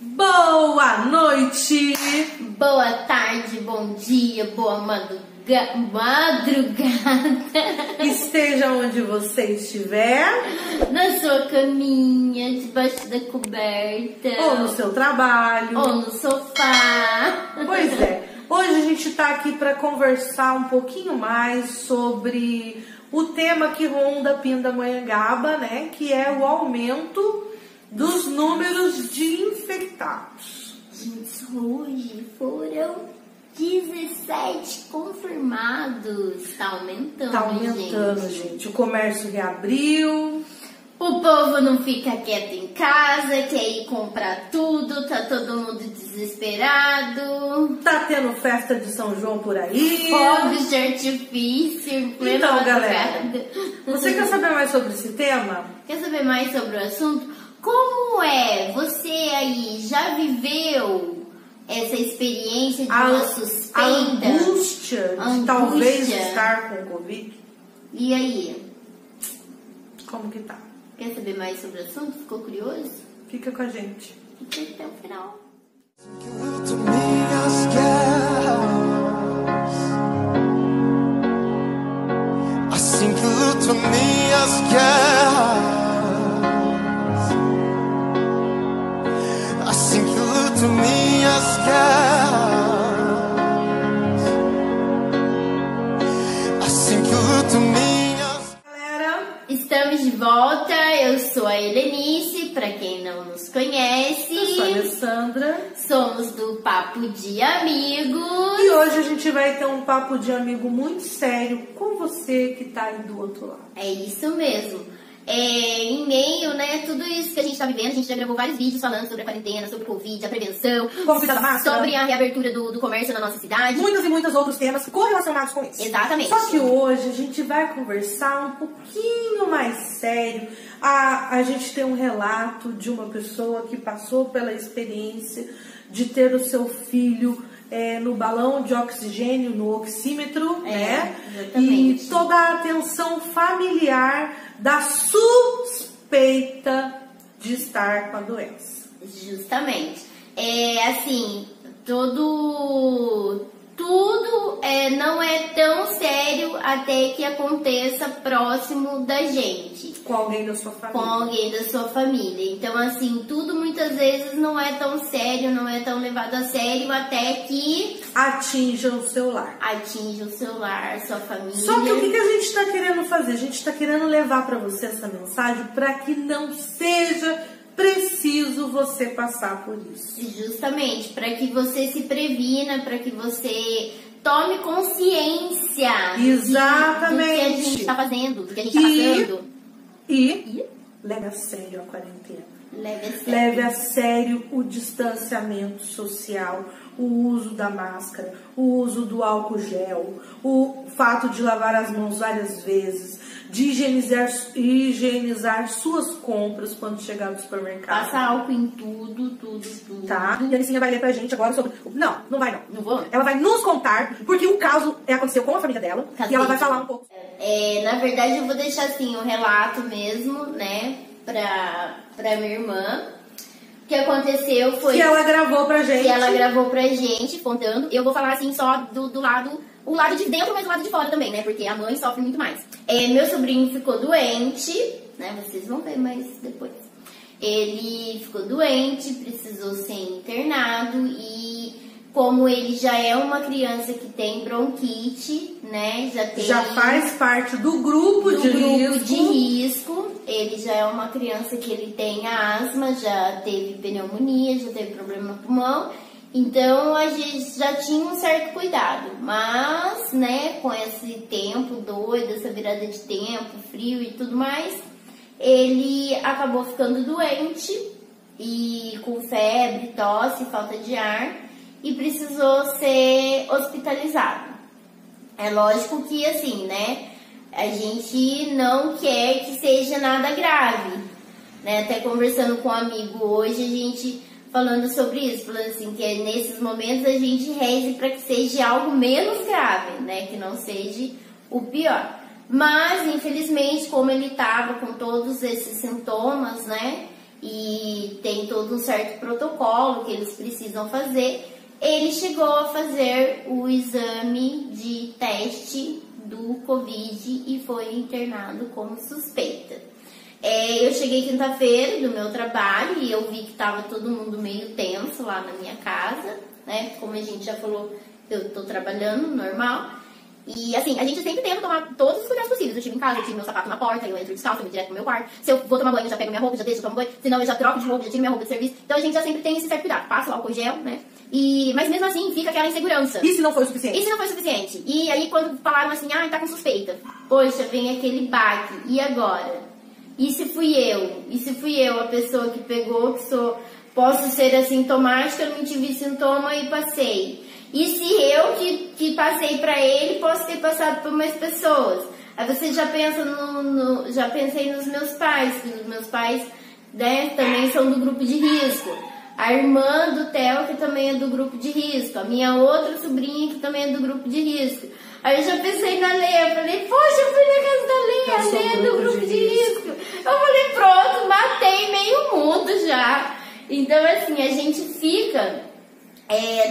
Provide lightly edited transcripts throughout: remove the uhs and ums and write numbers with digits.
Boa noite! Boa tarde, bom dia, boa madrugada. Esteja onde você estiver, na sua caminha, debaixo da coberta, ou no seu trabalho, ou no sofá. Pois é, hoje a gente está aqui para conversar um pouquinho mais sobre o tema que ronda Pindamonhangaba, né? Que é o aumento dos números de infectados. Gente, hoje foram 17 confirmados. Tá aumentando, gente. O comércio reabriu. O povo não fica quieto em casa, quer ir comprar tudo, tá todo mundo desesperado. Tá tendo festa de São João por aí. Fogos de artifício em plena Então, galera, madrugada. você quer saber mais sobre esse tema? Quer saber mais sobre o assunto? Como é? Você aí já viveu essa experiência de uma suspeita? A angústia de talvez estar com Covid? E aí? Como que tá? Quer saber mais sobre o assunto? Ficou curioso? Fica com a gente. Fica até o final. Assim que luto minhas guerras, assim que luto minhas guerras, assim que luto minhas... Galera, estamos de volta, eu sou a Helenice, pra quem não nos conhece. eu sou a Alessandra. Somos do Papo de Amigos. E hoje a gente vai ter um papo de amigo muito sério com você que tá aí do outro lado. É isso mesmo. Em meio, né, tudo isso que a gente tá vivendo, a gente já gravou vários vídeos falando sobre a quarentena, sobre o Covid, a prevenção, como cuidar da máscara, sobre a reabertura do comércio na nossa cidade. Muitos e muitos outros temas correlacionados com isso. Exatamente. Só que hoje a gente vai conversar um pouquinho mais sério. A gente tem um relato de uma pessoa que passou pela experiência de ter o seu filho no balão de oxigênio, no oxímetro, né? Exatamente. E toda a atenção familiar da suspeita de estar com a doença. Justamente. Assim, tudo não é tão sério até que aconteça próximo da gente. Com alguém da sua família. Com alguém da sua família. Então, assim, tudo muitas vezes não é tão sério, não é tão levado a sério até que atinja o seu lar. Atinja o seu lar, sua família. Só que o que a gente está querendo fazer? A gente está querendo levar para você essa mensagem para que não seja preciso você passar por isso. Justamente, para que você se previna, para que você tome consciência exatamente do que a gente está fazendo, do que a gente está passando. E leve a sério a quarentena. Leve a sério o distanciamento social, o uso da máscara, o uso do álcool gel, o fato de lavar as mãos várias vezes, de higienizar suas compras quando chegar no supermercado. Passa álcool em tudo. Tá? E a Alicinha vai ler pra gente agora sobre... Não vai não. Não vou? Ela vai nos contar, porque o caso aconteceu com a família dela, e ela vai falar um pouco. Na verdade, eu vou deixar assim o relato mesmo, né, pra minha irmã. O que aconteceu foi... Que ela gravou pra gente. Contando. Eu vou falar assim só do lado... O lado de dentro, mas o lado de fora também, né? Porque a mãe sofre muito mais. Meu sobrinho ficou doente, né? Vocês vão ver mais depois. Ele ficou doente, precisou ser internado e como ele já é uma criança que tem bronquite, né? Já faz parte do grupo de risco. Ele já é uma criança que ele tem asma, já teve pneumonia, já teve problema no pulmão. Então a gente já tinha um certo cuidado, mas, né, com esse tempo doido, essa virada de tempo, frio e tudo mais, ele acabou ficando doente e com febre, tosse, falta de ar e precisou ser hospitalizado. É lógico que assim, né, a gente não quer que seja nada grave, né, até conversando com um amigo hoje, a gente... falando sobre isso, falando assim, que nesses momentos a gente reze para que seja algo menos grave, né, que não seja o pior. Mas, infelizmente, como ele estava com todos esses sintomas, né, e tem todo um certo protocolo que eles precisam fazer. Ele chegou a fazer o exame de teste do Covid e foi internado como suspeita. Eu cheguei quinta-feira do meu trabalho e eu vi que estava todo mundo meio tenso lá na minha casa, né? Como a gente já falou, eu estou trabalhando normal. E assim, a gente sempre tenta tomar todos os cuidados possíveis. Eu tive em casa, eu tiro meu sapato na porta, eu entro descalço, eu vou direto pro meu quarto. Se eu vou tomar banho, eu já pego minha roupa, já deixo, eu tomo banho. Senão eu já troco de roupa, já tiro minha roupa de serviço. Então a gente já sempre tem esse certo cuidado. Passo álcool gel, né? Mas mesmo assim, fica aquela insegurança. E se não foi o suficiente? E se não foi o suficiente? E aí quando falaram assim, tá com suspeita. Poxa, vem aquele baque. E agora? E se fui eu? E se fui eu a pessoa que pegou, posso ser assintomática, não tive sintoma e passei? E se eu que passei pra ele, posso ter passado por mais pessoas? Aí você já pensa já pensei nos meus pais, que os meus pais, né, também são do grupo de risco. A irmã do Theo, que também é do grupo de risco. A minha outra sobrinha, que também é do grupo de risco. Aí eu já pensei na Leia, falei, poxa, eu fui na casa da Leia, a Leia é do grupo de risco. Eu falei, pronto, matei meio mundo já. Então, assim, a gente fica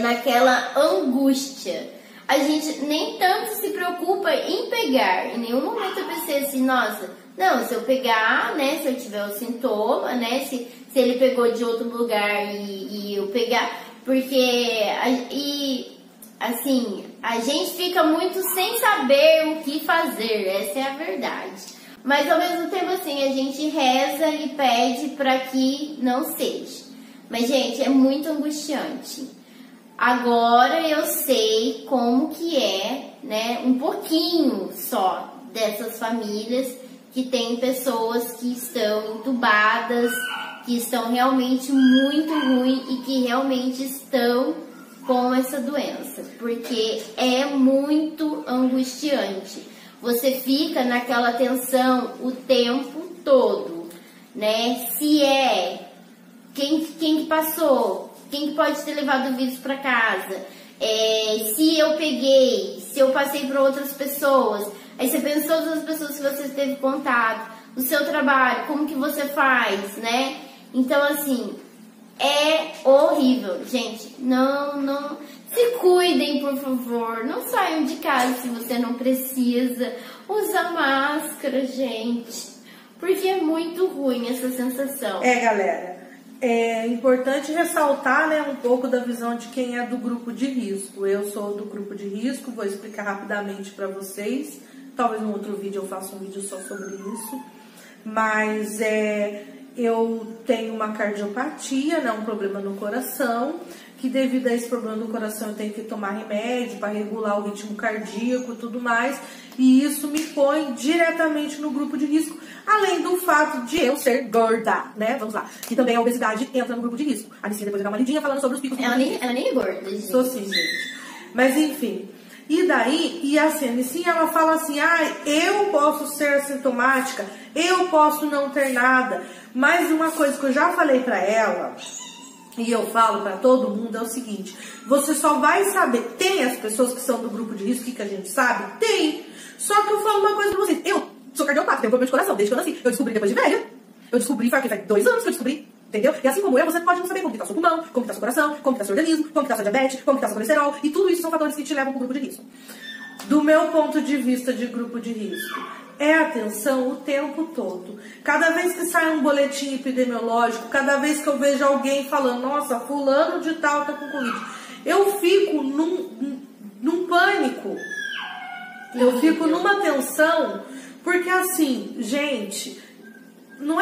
naquela angústia. A gente nem tanto se preocupa em pegar. Em nenhum momento eu pensei assim, nossa, não, se eu pegar, né, se eu tiver o sintoma, né, se ele pegou de outro lugar e eu pegar, porque, assim, a gente fica muito sem saber o que fazer, essa é a verdade. Mas ao mesmo tempo, assim, a gente reza e pede para que não seja. Mas, gente, é muito angustiante. Agora eu sei como que é, né, um pouquinho só dessas famílias que tem pessoas que estão entubadas, que estão realmente muito ruins e que realmente estão com essa doença, porque é muito angustiante. Você fica naquela tensão o tempo todo, né? Se quem que passou? Quem que pode ter levado o vírus para casa? Se eu peguei, se eu passei para outras pessoas. Aí você pensa todas as pessoas que você teve contato, o seu trabalho, como que você faz, né? Então, assim, é horrível. Gente, não se cuidem, por favor. Não saiam de casa se você não precisa. Usa máscara, gente. Porque é muito ruim essa sensação. Galera. É importante ressaltar, né, um pouco da visão de quem é do grupo de risco. Eu sou do grupo de risco, vou explicar rapidamente para vocês. Talvez no outro vídeo eu faça um vídeo só sobre isso. Mas eu tenho uma cardiopatia, né, um problema no coração, que devido a esse problema do coração eu tenho que tomar remédio para regular o ritmo cardíaco e tudo mais. E isso me põe diretamente no grupo de risco, além do fato de eu ser gorda, né? Vamos lá. E também a obesidade entra no grupo de risco. A Alicinha depois vai dar uma lidinha falando sobre os picos. Ela nem é gorda, gente. Sou sim, gente. Mas enfim. E daí, e assim, a Alicinha, ela fala assim, eu posso ser assintomática, eu posso não ter nada. Mas uma coisa que eu já falei pra ela, e eu falo pra todo mundo, é o seguinte, você só vai saber, tem as pessoas que são do grupo de risco, que a gente sabe? Tem. Só que eu falo uma coisa pra vocês, eu sou cardiopata, tenho problema de coração, desde que eu nasci. Eu descobri depois de velha. Eu descobri, faz 2 anos que eu descobri, entendeu? E assim como eu, você pode não saber como que tá seu pulmão, como que tá seu coração, como que tá seu organismo, como que tá sua diabetes, como que tá seu colesterol, e tudo isso são fatores que te levam pro grupo de risco. Do meu ponto de vista de grupo de risco, é atenção o tempo todo. Cada vez que sai um boletim epidemiológico, cada vez que eu vejo alguém falando, nossa, fulano de tal tá com Covid, eu fico num pânico. Eu fico numa tensão, porque assim, gente, não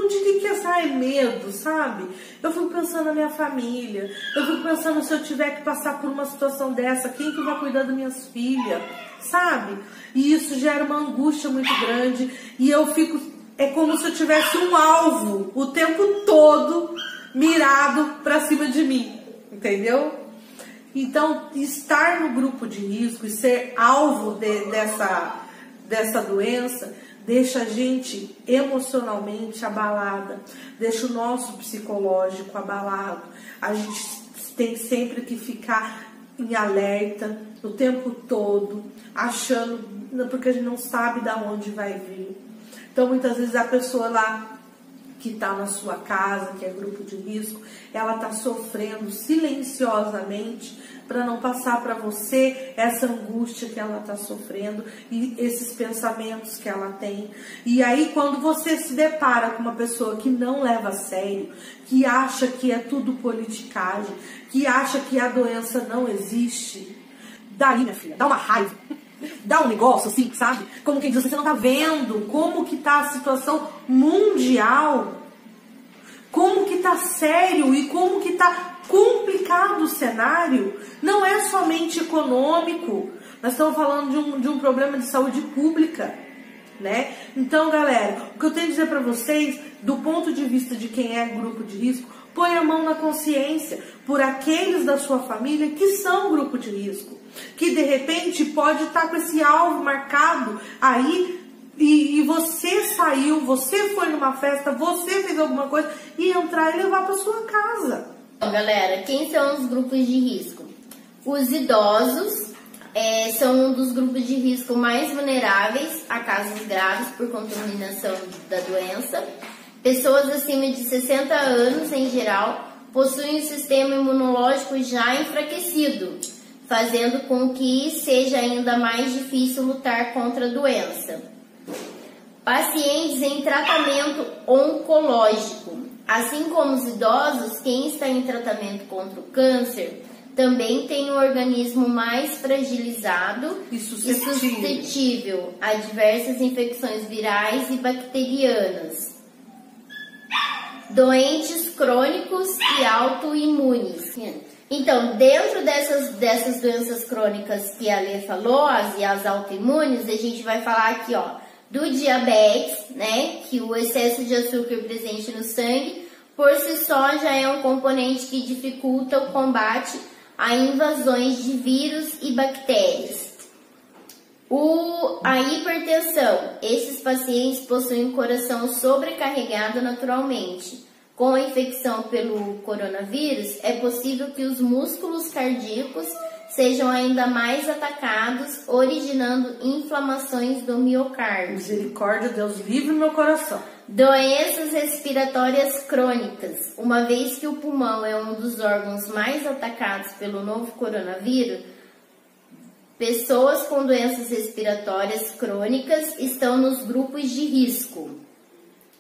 diria que é medo, sabe? Eu fico pensando na minha família, eu fico pensando se eu tiver que passar por uma situação dessa, quem que vai cuidar das minhas filhas, sabe? E isso gera uma angústia muito grande, e eu fico, é como se eu tivesse um alvo o tempo todo mirado pra cima de mim, entendeu? Então, estar no grupo de risco e ser alvo dessa doença deixa a gente emocionalmente abalada, deixa o nosso psicológico abalado. A gente tem sempre que ficar em alerta o tempo todo, achando, porque a gente não sabe de onde vai vir. Então, muitas vezes a pessoa lá que está na sua casa, que é grupo de risco, ela está sofrendo silenciosamente para não passar para você essa angústia que ela está sofrendo e esses pensamentos que ela tem. E aí, quando você se depara com uma pessoa que não leva a sério, que acha que é tudo politicagem, que acha que a doença não existe, daí, minha filha, dá uma raiva. Dá um negócio assim, sabe? Como quem diz, você não tá vendo como que tá a situação mundial, como que tá sério e como que tá complicado o cenário. Não é somente econômico, nós estamos falando de um problema de saúde pública, né? Então, galera, o que eu tenho a dizer para vocês, do ponto de vista de quem é grupo de risco, põe a mão na consciência por aqueles da sua família que são grupo de risco, que de repente pode estar com esse alvo marcado aí e você saiu, você foi numa festa, você fez alguma coisa e entrar e levar para sua casa. Então, galera, quem são os grupos de risco? Os idosos são um dos grupos de risco mais vulneráveis a casos graves por contaminação da doença. Pessoas acima de 60 anos, em geral, possuem o sistema imunológico já enfraquecido, fazendo com que seja ainda mais difícil lutar contra a doença. Pacientes em tratamento oncológico. Assim como os idosos, quem está em tratamento contra o câncer também tem um organismo mais fragilizado e suscetível a diversas infecções virais e bacterianas. Doentes crônicos e autoimunes. Então, dentro dessas doenças crônicas que a Lê falou, as autoimunes, a gente vai falar aqui, ó, do diabetes, né, que o excesso de açúcar presente no sangue, por si só, já é um componente que dificulta o combate a invasões de vírus e bactérias. A hipertensão. Esses pacientes possuem um coração sobrecarregado naturalmente. Com a infecção pelo coronavírus, é possível que os músculos cardíacos sejam ainda mais atacados, originando inflamações do miocárdio. Misericórdia, Deus livre meu coração. Doenças respiratórias crônicas. Uma vez que o pulmão é um dos órgãos mais atacados pelo novo coronavírus, pessoas com doenças respiratórias crônicas estão nos grupos de risco.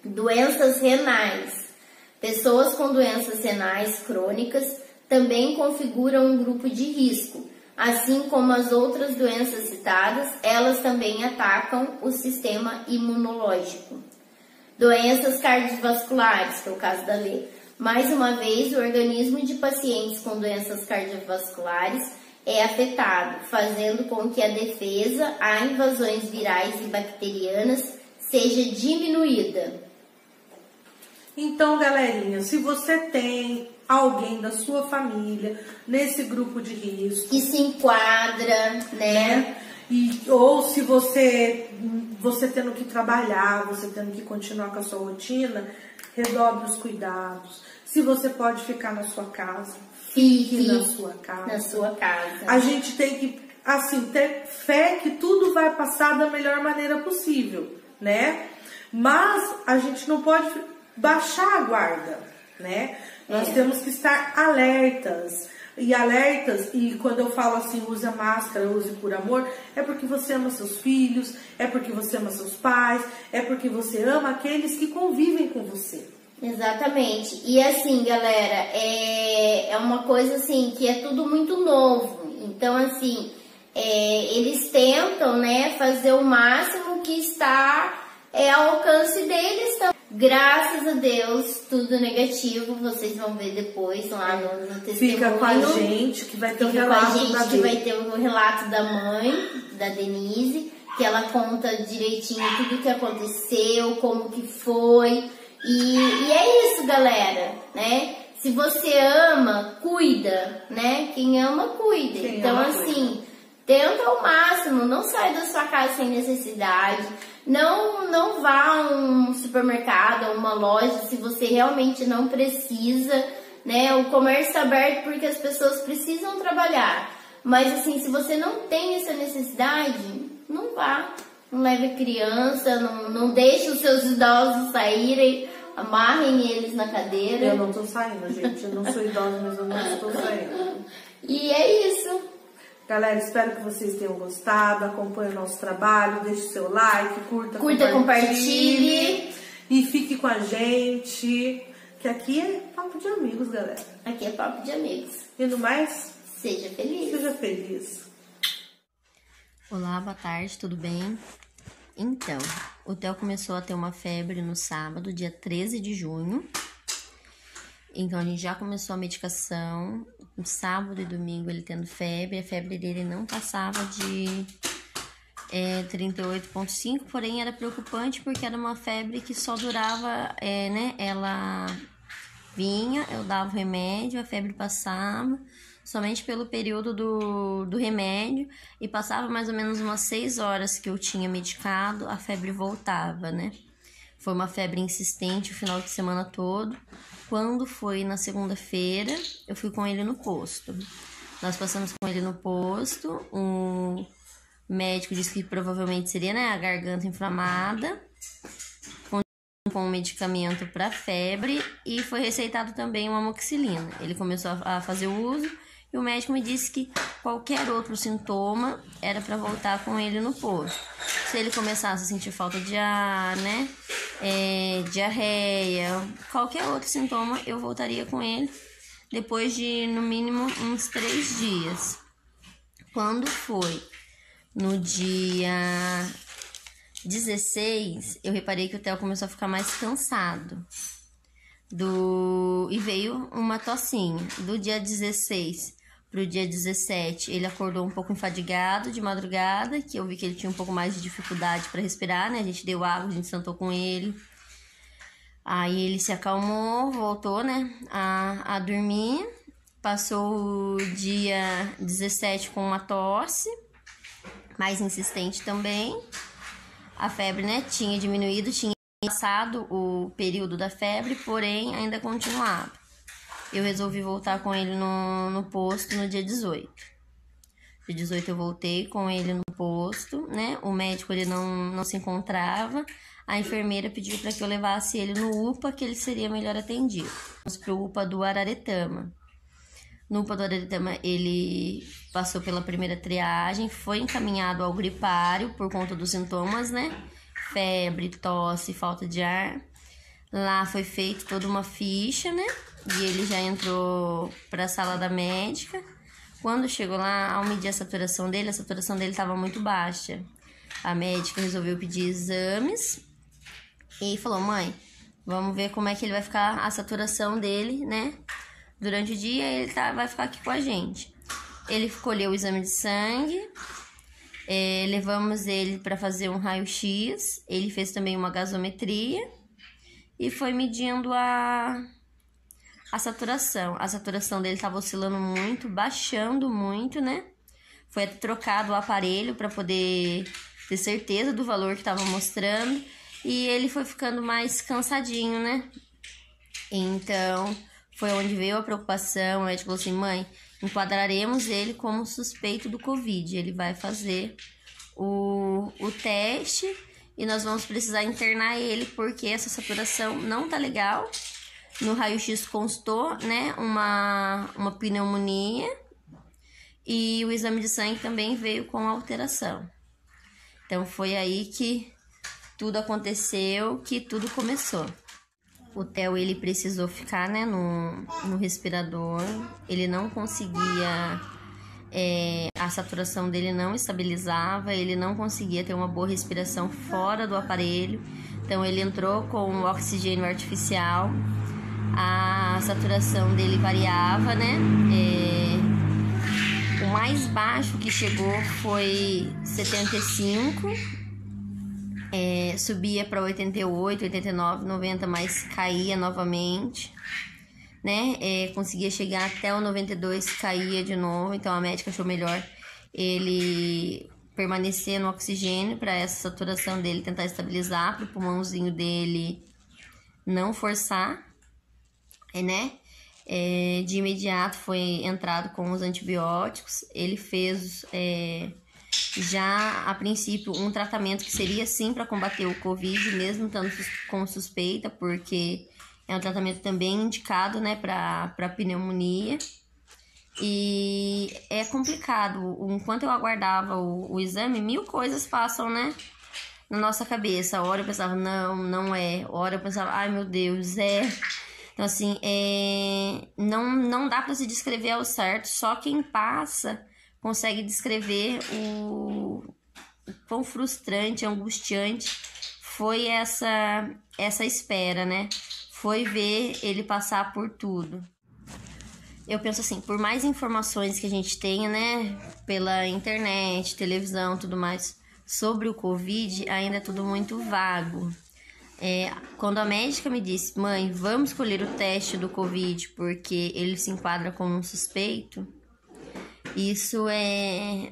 Doenças renais. Pessoas com doenças renais crônicas também configuram um grupo de risco. Assim como as outras doenças citadas, elas também atacam o sistema imunológico. Doenças cardiovasculares, que é o caso da Lê. Mais uma vez, o organismo de pacientes com doenças cardiovasculares é afetado, fazendo com que a defesa a invasões virais e bacterianas seja diminuída. Então, galerinha, se você tem alguém da sua família nesse grupo de risco que se enquadra, né? Ou se você tendo que trabalhar, você tendo que continuar com a sua rotina, redobre os cuidados. Se você pode ficar na sua casa, fique na sua casa. Na sua casa. A gente tem que, assim, ter fé que tudo vai passar da melhor maneira possível, né? Mas a gente não pode baixar a guarda, né? Nós temos que estar alertas. E quando eu falo assim, use a máscara, use por amor, é porque você ama seus filhos, é porque você ama seus pais, é porque você ama aqueles que convivem com você. Exatamente. E assim, galera, é uma coisa assim, que é tudo muito novo. Então, assim, eles tentam, né, fazer o máximo que está ao alcance deles. Então, graças a Deus, tudo negativo. Vocês vão ver depois lá no testemunho. Fica com a gente, que vai ter um relato da que vai ter um relato da mãe, da Denise, que ela conta direitinho tudo o que aconteceu, como que foi. E é isso, galera, né? Se você ama, cuida, né? Quem ama, cuida. Então, assim, tenta ao máximo, não sai da sua casa sem necessidade. Não vá a um supermercado, a uma loja, se você realmente não precisa, né? O comércio está aberto porque as pessoas precisam trabalhar. Mas, assim, se você não tem essa necessidade, não vá. Não leve criança, não deixe os seus idosos saírem amarrem eles na cadeira. Eu não tô saindo, gente. Eu não sou idosa, mas eu não estou saindo. E é isso. Galera, espero que vocês tenham gostado. Acompanhe o nosso trabalho, deixe seu like, curta, compartilhe. E fique com a gente, que aqui é papo de amigos, galera. Aqui é papo de amigos. E no mais, seja feliz. Seja feliz. Olá, boa tarde, tudo bem? Então, o Theo começou a ter uma febre no sábado, dia 13 de junho. Então, a gente já começou a medicação. No sábado e domingo ele tendo febre. A febre dele não passava de 38,5, porém era preocupante porque era uma febre que só durava, ela vinha, eu dava o remédio, a febre passava somente pelo período do remédio e passava mais ou menos umas 6 horas que eu tinha medicado, a febre voltava, né? Foi uma febre insistente o final de semana todo. Quando foi na segunda-feira, eu fui com ele no posto. Nós passamos com ele no posto, o médico disse que provavelmente seria, a garganta inflamada, com medicamento para febre, e foi receitado também uma amoxicilina. Ele começou a fazer o uso e o médico me disse que qualquer outro sintoma era para voltar com ele no posto. Se ele começasse a sentir falta de ar, diarreia, qualquer outro sintoma, eu voltaria com ele depois de, no mínimo, uns 3 dias. Quando foi no dia 16, eu reparei que o Theo começou a ficar mais cansado. E veio uma tossinha. Do dia 16 pro dia 17, ele acordou um pouco enfadigado de madrugada, que eu vi que ele tinha um pouco mais de dificuldade para respirar, A gente deu água, a gente sentou com ele. Aí ele se acalmou, voltou, a dormir. Passou o dia 17 com uma tosse, mais insistente também. A febre, tinha diminuído, tinha passado o período da febre, porém ainda continuava. Eu resolvi voltar com ele no posto no dia 18. Dia 18 eu voltei com ele no posto, O médico ele não se encontrava. A enfermeira pediu para que eu levasse ele no UPA, que ele seria melhor atendido. Fomos para o UPA do Araretama. No UPA do Araretama ele passou pela primeira triagem, foi encaminhado ao gripário por conta dos sintomas, Febre, tosse, falta de ar. Lá foi feita toda uma ficha, E ele já entrou para a sala da médica. Quando chegou lá, ao medir a saturação dele estava muito baixa. A médica resolveu pedir exames e falou: mãe, vamos ver como é que ele vai ficar a saturação dele, Durante o dia ele vai ficar aqui com a gente. Ele colheu o exame de sangue, levamos ele para fazer um raio-x, ele fez também uma gasometria e foi medindo a saturação. A saturação dele estava oscilando muito, baixando muito, Foi trocado o aparelho para poder ter certeza do valor que estava mostrando e ele foi ficando mais cansadinho, Então, foi onde veio a preocupação. O médico falou assim: mãe, enquadraremos ele como suspeito do Covid. Ele vai fazer o teste e nós vamos precisar internar ele porque essa saturação não tá legal. No raio-x constou, uma pneumonia e o exame de sangue também veio com alteração. Então, foi aí que tudo aconteceu, que tudo começou. O Theo, ele precisou ficar, no respirador. Ele não conseguia, a saturação dele não estabilizava, ele não conseguia ter uma boa respiração fora do aparelho. Então, ele entrou com o oxigênio artificial. A saturação dele variava, o mais baixo que chegou foi 75. Subia para 88, 89, 90, mas caía novamente, conseguia chegar até o 92, caía de novo. Então a médica achou melhor ele permanecer no oxigênio para essa saturação dele tentar estabilizar, para o pulmãozinho dele não forçar, De imediato foi entrado com os antibióticos. Ele fez já, a princípio, um tratamento que seria sim para combater o Covid, mesmo estando com suspeita, porque é um tratamento também indicado, né, para pneumonia. E é complicado. Enquanto eu aguardava o exame, 1000 coisas passam, né, na nossa cabeça. A hora eu pensava, não é. A hora eu pensava, ai meu Deus, é. Então, assim, não dá para se descrever ao certo. Só quem passa consegue descrever o quão frustrante, angustiante foi essa espera, né? Foi ver ele passar por tudo. Eu penso assim, por mais informações que a gente tenha, né, pela internet, televisão, tudo mais, sobre o Covid, ainda é tudo muito vago. Quando a médica me disse, mãe, vamos escolher o teste do Covid porque ele se enquadra como um suspeito, isso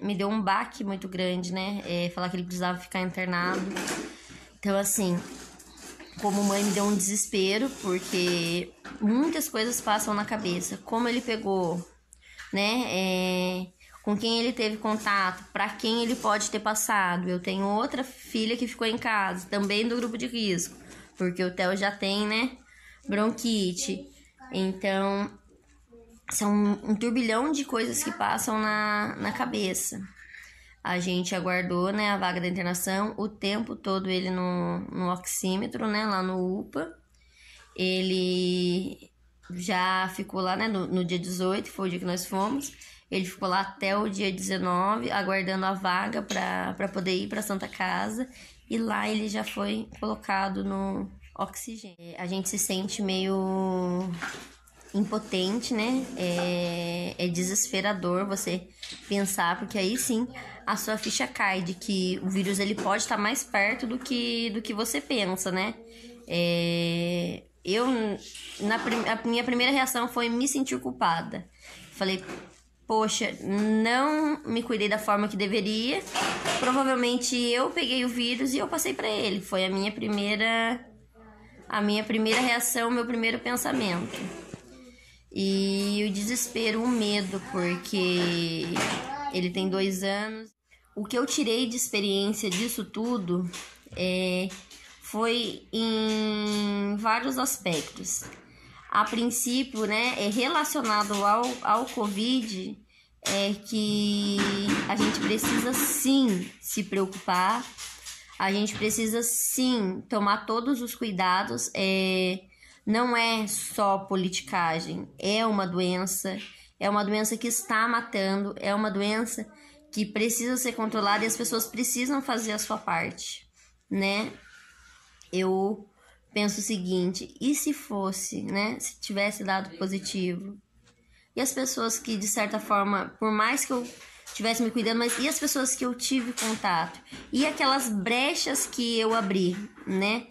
me deu um baque muito grande, né? Falar que ele precisava ficar internado. Então, assim, como mãe me deu um desespero, porque muitas coisas passam na cabeça. Como ele pegou, né? Com quem ele teve contato, para quem ele pode ter passado. Eu tenho outra filha que ficou em casa, também do grupo de risco, porque o Theo já tem, né, bronquite. Então, são um turbilhão de coisas que passam na cabeça. A gente aguardou, né, a vaga da internação, o tempo todo ele no oxímetro, né, lá no UPA. Ele já ficou lá, né, no dia 18, foi o dia que nós fomos. Ele ficou lá até o dia 19, aguardando a vaga para poder ir para Santa Casa. E lá ele já foi colocado no oxigênio. A gente se sente meio impotente, né? É desesperador você pensar, porque aí sim a sua ficha cai de que o vírus ele pode estar mais perto do que você pensa, né? A minha primeira reação foi me sentir culpada. Falei, poxa, não me cuidei da forma que deveria. Provavelmente eu peguei o vírus e eu passei para ele. Foi a minha primeira reação, meu primeiro pensamento. E o desespero, o medo, porque ele tem 2 anos. O que eu tirei de experiência disso tudo foi em vários aspectos. A princípio, né, relacionado ao Covid, que a gente precisa sim se preocupar, a gente precisa sim tomar todos os cuidados. Não é só politicagem, é uma doença que está matando, é uma doença que precisa ser controlada e as pessoas precisam fazer a sua parte, né? Eu penso o seguinte, e se fosse, né, se tivesse dado positivo? E as pessoas que, de certa forma, por mais que eu estivesse me cuidando, mas e as pessoas que eu tive contato? E aquelas brechas que eu abri, né?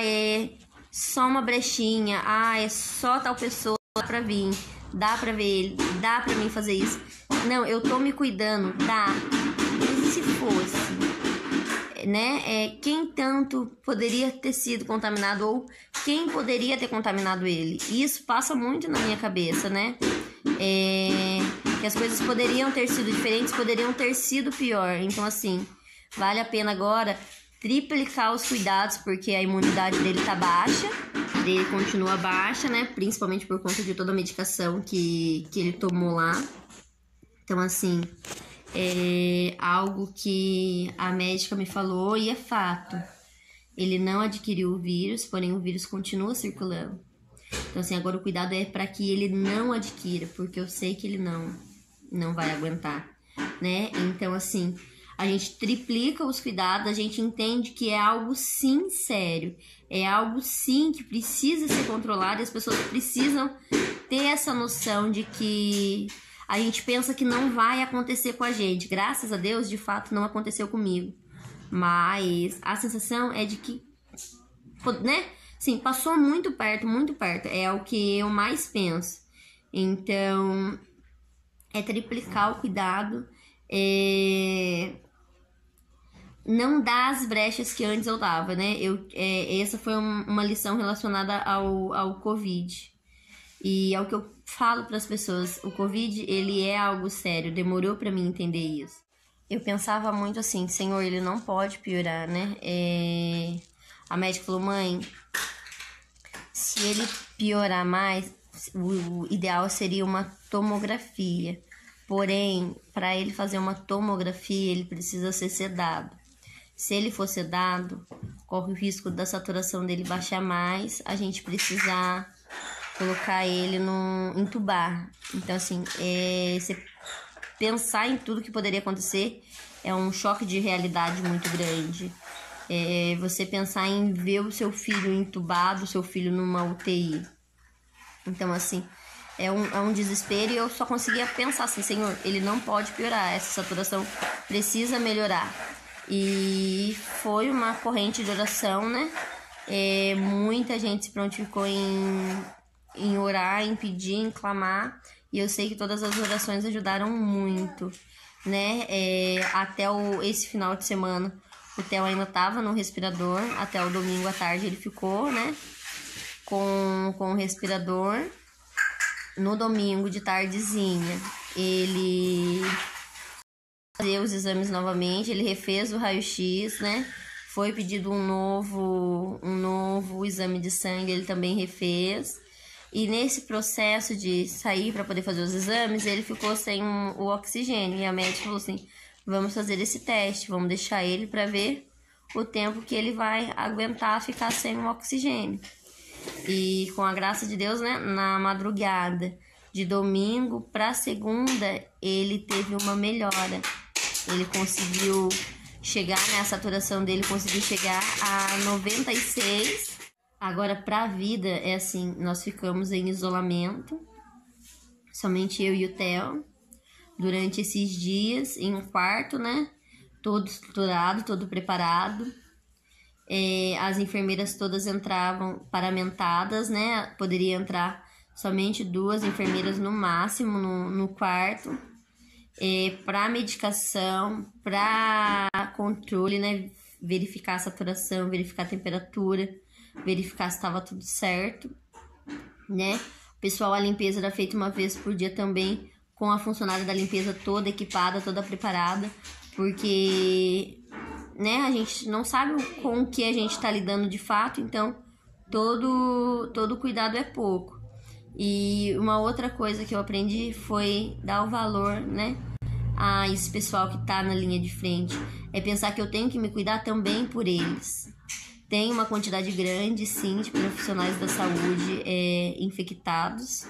É só uma brechinha, é só tal pessoa pra vir, dá pra ver ele, dá pra mim fazer isso. Não, eu tô me cuidando, dá. Mas e se fosse, né? Quem tanto poderia ter sido contaminado ou quem poderia ter contaminado ele? Isso passa muito na minha cabeça, né? Que as coisas poderiam ter sido diferentes, poderiam ter sido pior. Então, assim, vale a pena agora triplicar os cuidados, porque a imunidade dele tá baixa, dele continua baixa, né? Principalmente por conta de toda a medicação que ele tomou lá. Então, assim, é algo que a médica me falou e é fato. Ele não adquiriu o vírus, porém o vírus continua circulando. Então, assim, agora o cuidado é para que ele não adquira, porque eu sei que ele não vai aguentar, né? Então, assim, a gente triplica os cuidados, a gente entende que é algo sim sério, é algo sim que precisa ser controlado e as pessoas precisam ter essa noção de que a gente pensa que não vai acontecer com a gente. Graças a Deus, de fato, não aconteceu comigo. Mas a sensação é de que, né? Sim, passou muito perto, muito perto. É o que eu mais penso. Então, é triplicar o cuidado. Não dar as brechas que antes eu dava, né? Essa foi uma lição relacionada ao Covid. E é o que eu falo para as pessoas. O Covid, ele é algo sério. Demorou para mim entender isso. eu pensava muito assim, Senhor, ele não pode piorar, né? A médica falou, mãe, se ele piorar mais, o ideal seria uma tomografia. Porém, para ele fazer uma tomografia, ele precisa ser sedado. Se ele for sedado, corre o risco da saturação dele baixar mais, a gente precisar colocar ele entubar. Então, assim, você pensar em tudo que poderia acontecer é um choque de realidade muito grande. Você pensar em ver o seu filho entubado, o seu filho numa UTI. Então, assim, é um desespero, e eu só conseguia pensar assim, Senhor, ele não pode piorar, essa saturação precisa melhorar. E foi uma corrente de oração, né? Muita gente se prontificou em orar, em pedir, em clamar, e eu sei que todas as orações ajudaram muito, né? Até esse final de semana, o Theo ainda estava no respirador, até o domingo à tarde ele ficou, né? Com o respirador. No domingo de tardezinha, ele fez os exames novamente, ele refez o raio-x, né? Foi pedido um novo exame de sangue, ele também refez. E nesse processo de sair para poder fazer os exames, ele ficou sem o oxigênio. E a médica falou assim, vamos fazer esse teste, vamos deixar ele para ver o tempo que ele vai aguentar ficar sem o oxigênio. E com a graça de Deus, né, na madrugada de domingo para segunda, ele teve uma melhora. Ele conseguiu chegar, né, a saturação dele conseguiu chegar a 96. Agora, para a vida, é assim, nós ficamos em isolamento, somente eu e o Theo, durante esses dias, em um quarto, né, todo estruturado, todo preparado. As enfermeiras todas entravam paramentadas, né? Poderia entrar somente 2 enfermeiras no máximo no quarto. Para medicação, para controle, né? Verificar a saturação, verificar a temperatura, verificar se estava tudo certo, né? O pessoal, a limpeza era feita uma vez por dia também, com a funcionária da limpeza toda equipada, toda preparada, porque, né, a gente não sabe com o que a gente está lidando de fato, então todo cuidado é pouco. E uma outra coisa que eu aprendi foi dar o valor, né, a esse pessoal que está na linha de frente. É pensar que eu tenho que me cuidar também por eles. Tem uma quantidade grande, sim, de profissionais da saúde infectados.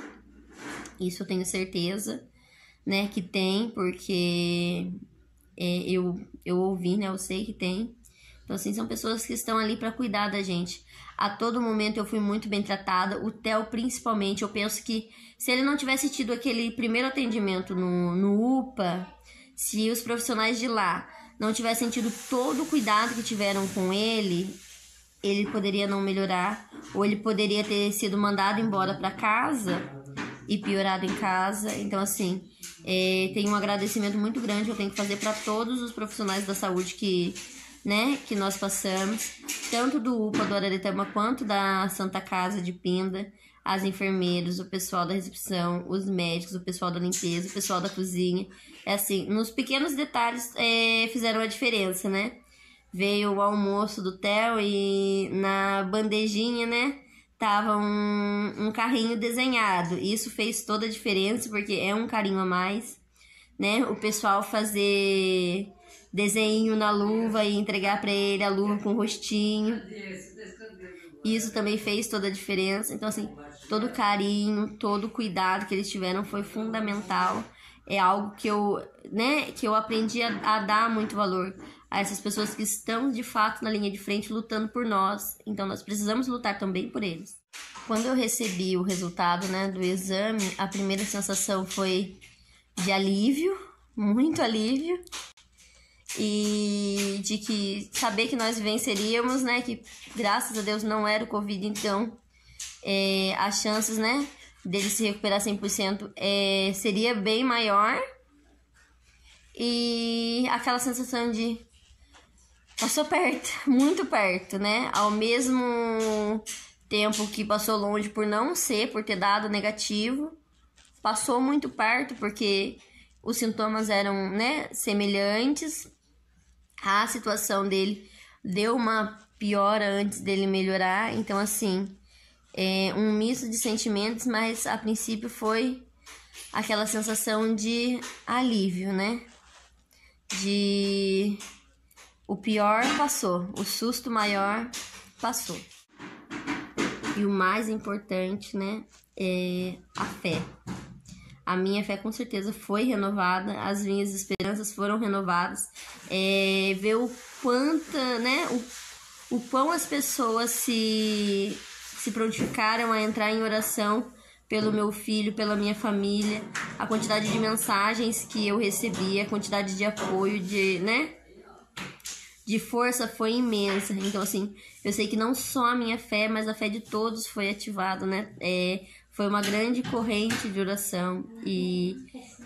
Isso eu tenho certeza, né, que tem, porque eu ouvi, né, eu sei que tem. Então, assim, são pessoas que estão ali para cuidar da gente. A todo momento eu fui muito bem tratada, o Theo principalmente. Eu penso que se ele não tivesse tido aquele primeiro atendimento no UPA, se os profissionais de lá não tivessem tido todo o cuidado que tiveram com ele poderia não melhorar, ou ele poderia ter sido mandado embora para casa e piorado em casa. Então, assim, tem um agradecimento muito grande que eu tenho que fazer para todos os profissionais da saúde que nós passamos, tanto do UPA do Araretama quanto da Santa Casa de Pinda, as enfermeiras, o pessoal da recepção, os médicos, o pessoal da limpeza, o pessoal da cozinha. Assim, nos pequenos detalhes fizeram a diferença, né? Veio o almoço do Theo e na bandejinha, né, tava um carrinho desenhado. Isso fez toda a diferença, porque é um carinho a mais, né? O pessoal fazer desenho na luva e entregar para ele a luva com o rostinho. Isso também fez toda a diferença. Então, assim, todo o carinho, todo o cuidado que eles tiveram foi fundamental. É algo que eu aprendi a dar muito valor a essas pessoas que estão, de fato, na linha de frente, lutando por nós. Então, nós precisamos lutar também por eles. Quando eu recebi o resultado, né, do exame, a primeira sensação foi de alívio, muito alívio. E de saber que nós venceríamos, né, que graças a Deus não era o Covid, então as chances, né, dele se recuperar 100% seria bem maior. E aquela sensação de passou perto, muito perto, né, ao mesmo tempo que passou longe por ter dado negativo, passou muito perto, porque os sintomas eram, né, semelhantes. A situação dele deu uma piora antes dele melhorar. Então, assim, um misto de sentimentos, mas a princípio foi aquela sensação de alívio, né? O pior passou, o susto maior passou. E o mais importante, né, é a fé. A minha fé com certeza foi renovada, as minhas esperanças foram renovadas. Ver o quanto, né, o quão as pessoas se prontificaram a entrar em oração pelo meu filho, pela minha família, a quantidade de mensagens que eu recebi, a quantidade de apoio, de força foi imensa. Então, assim, eu sei que não só a minha fé, mas a fé de todos foi ativada, né? Foi uma grande corrente de oração e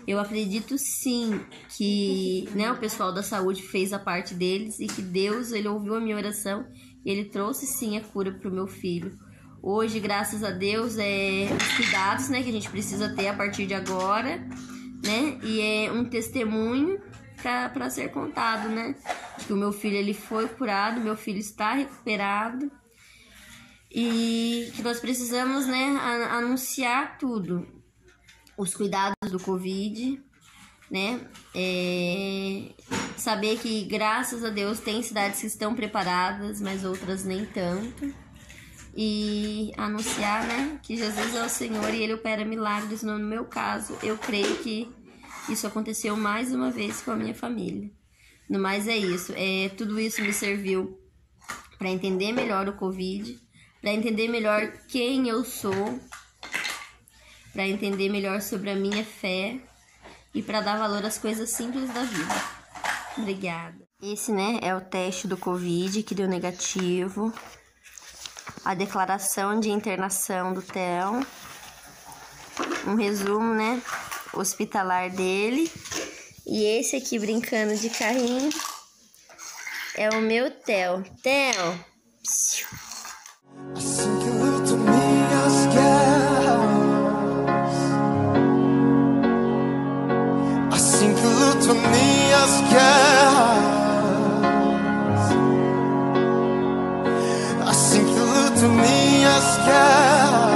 eu acredito sim que, né, o pessoal da saúde fez a parte deles e que Deus, ele ouviu a minha oração e ele trouxe sim a cura para o meu filho. Hoje, graças a Deus, os cuidados, né, que a gente precisa ter a partir de agora, né, e é um testemunho para ser contado, né, que o meu filho ele foi curado, meu filho está recuperado e que nós precisamos, né, anunciar tudo, os cuidados do Covid, né, saber que graças a Deus tem cidades que estão preparadas, mas outras nem tanto. E anunciar, né, que Jesus é o Senhor e Ele opera milagres. No meu caso, eu creio que isso aconteceu mais uma vez com a minha família. No mais é isso. Tudo isso me serviu para entender melhor o Covid, para entender melhor quem eu sou, para entender melhor sobre a minha fé e para dar valor às coisas simples da vida. Obrigada. Esse, né, é o teste do Covid que deu negativo. A declaração de internação do Theo, um resumo, né, hospitalar dele. E esse aqui brincando de carrinho é o meu Theo. Theo! Assim que luto minhas guerras, assim que luto minhas guerras, assim que luto minhas guerras.